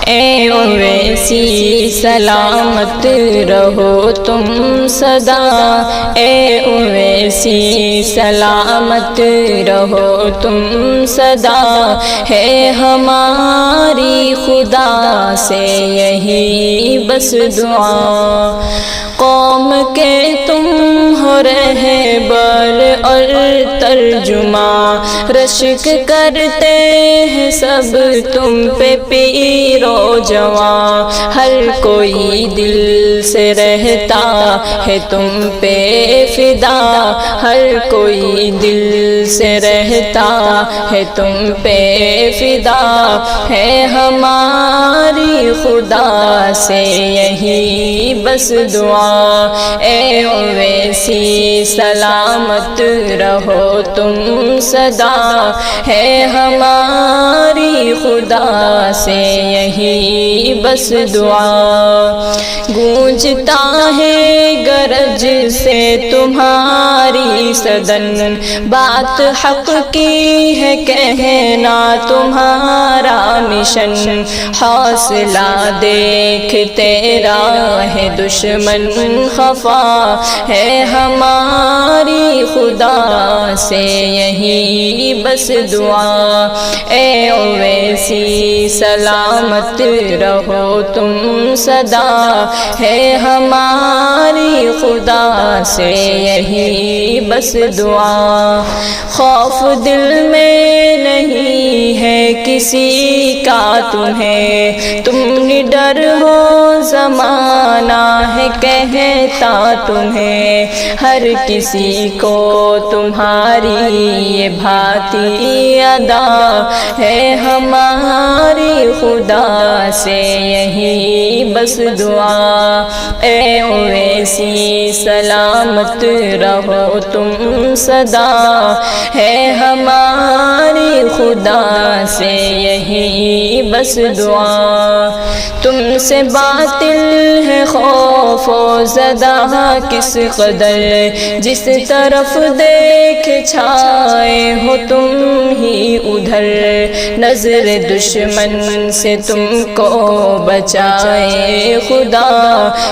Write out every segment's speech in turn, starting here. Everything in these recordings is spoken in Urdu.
اے اویسی سلامت رہو تم سدا، اے اویسی سلامت رہو تم سدا، ہے ہماری خدا سے یہی بس دعا۔ قوم کے تم ہو رہبر اور ترجمہ، رشک کرتے ہیں سب تم پہ پیر و جوان، ہر کوئی دل سے رہتا ہے تم پہ فدا، ہر کوئی دل سے رہتا ہے تم پہ فدا، ہے ہماری خدا سے یہی بس دعا۔ اے اویسی سلامت رہو تم سدا، ہے ہماری خدا سے یہی بس دعا۔ گونجتا ہے گرج سے تمہاری صدن، بات حق کی ہے کہنا تمہارا مشن، حوصلہ دیکھ تیرا ہے دشمن خفا، ہے ہماری خدا سے یہی بس دعا۔ اے اویسی سلامت رہو تم سدا، ہے ہماری خدا سے یہی بس دعا۔ خوف دل میں نہیں ہے کسی کا تمہیں، تم نڈر ہو زمانہ ہے کہتا تمہیں، ہر کسی کو تمہاری یہ بھاتی ادا، ہے ہماری خدا سے یہی بس دعا۔ اے اویسی سلامت رہو تم سدا، ہے ہماری خدا سے یہی بس دعا۔ تم سے باطل ہے خوف و زدہ کس قدر، جس طرف دیکھ چھائے ہو تم ہی ادھر، نظر دشمن سے تم کو بچائے خدا،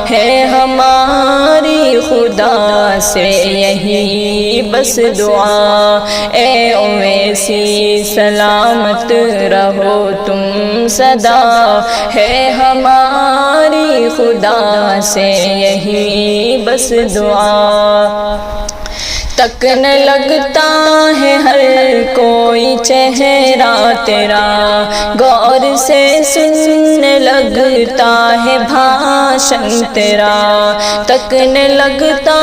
ہے ہماری خدا سے یہی بس دعا۔ اے اویسی سلامت رہو تم سدا، ہے ہماری خدا سے یہی بس دعا۔ تک نہ لگتا ہے ہر کوئی چہرہ تیرا، غور سے سننے لگتا ہے بھاشن تیرا، تک نہ لگتا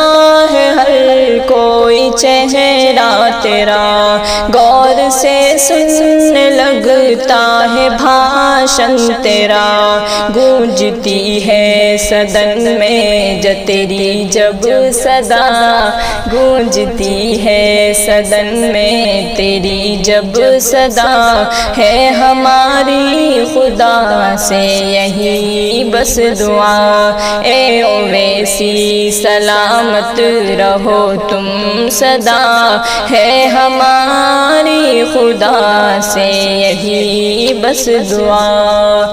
ہے ہر کوئی چہرہ تیرا، غور سے سننے لگتا ہے بھاشن تیرا، گونجتی ہے صدن میں تیری جب صدا، گونجتی ہے صدن میں تیری جب صدا، ہے ہماری خدا سے یہی بس دعا۔ اے اویسی سلامت رہو تم سدا، ہے ہماری خدا سے یہی بس دعا۔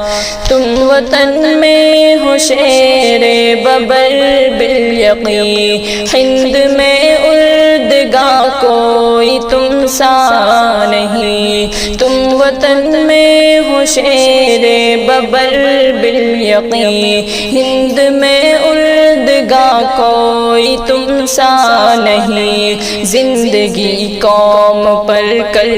تم وطن میں ہو شیر ببر بالیقین، ہند میں اردگاہ کوئی تم سا نہیں، تم وطن میں ہو شیر ببر بالیقین، ہند میں اردگاہ کوئی تم سا نہیں، زندگی قوم پر کر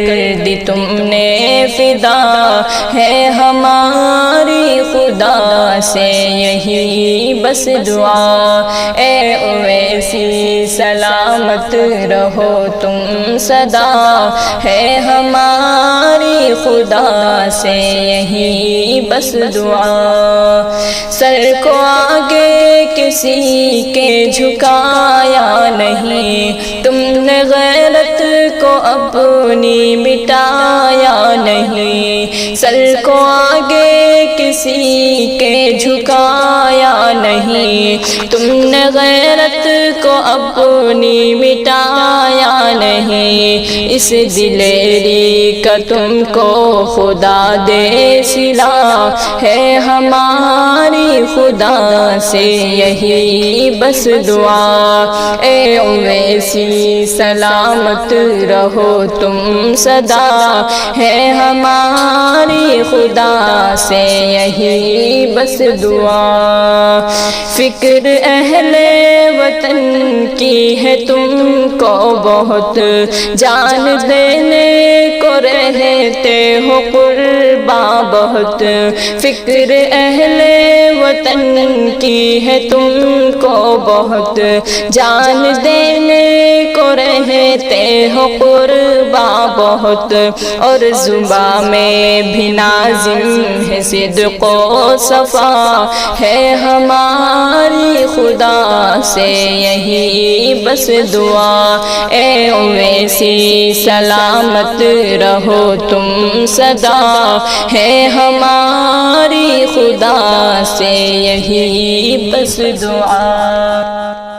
دی تم نے فدا، ہے ہماری خدا سے یہی بس دعا۔ اے اویسی سلامت رہو تم سدا، ہے ہماری خدا سے یہی بس دعا۔ سر کو آگے کسی کے جھکایا نہیں، تم نے غیرت کو اپنی مٹایا نہیں، سر کو آگے کسی کے جھکایا نہیں، تم نے غیرت کو اپنی مٹایا نہیں۔ نہیں، اس دلیری کا تم کو خدا دے صلہ ہے ہماری خدا سے یہی بس دعا۔ اے اویسی سلامت رہو تم سدا، ہے ہماری خدا سے یہی بس دعا۔ فکر اہل وطن کی ہے تم کو بہت، جان دینے کو رہتے ہو قرباں بہت۔ فکر اہل وطن کی ہے تم کو بہت، جان دینے کو رہتے ہو قرباں بہت۔ اور زباں میں بھی نازم ہے صدق و صفا، ہے ہماری خدا سے یہی بس دعا۔ اے اویسی سلامت رہو تم سدا، ہے ہماری خدا سے یہی بس دعا۔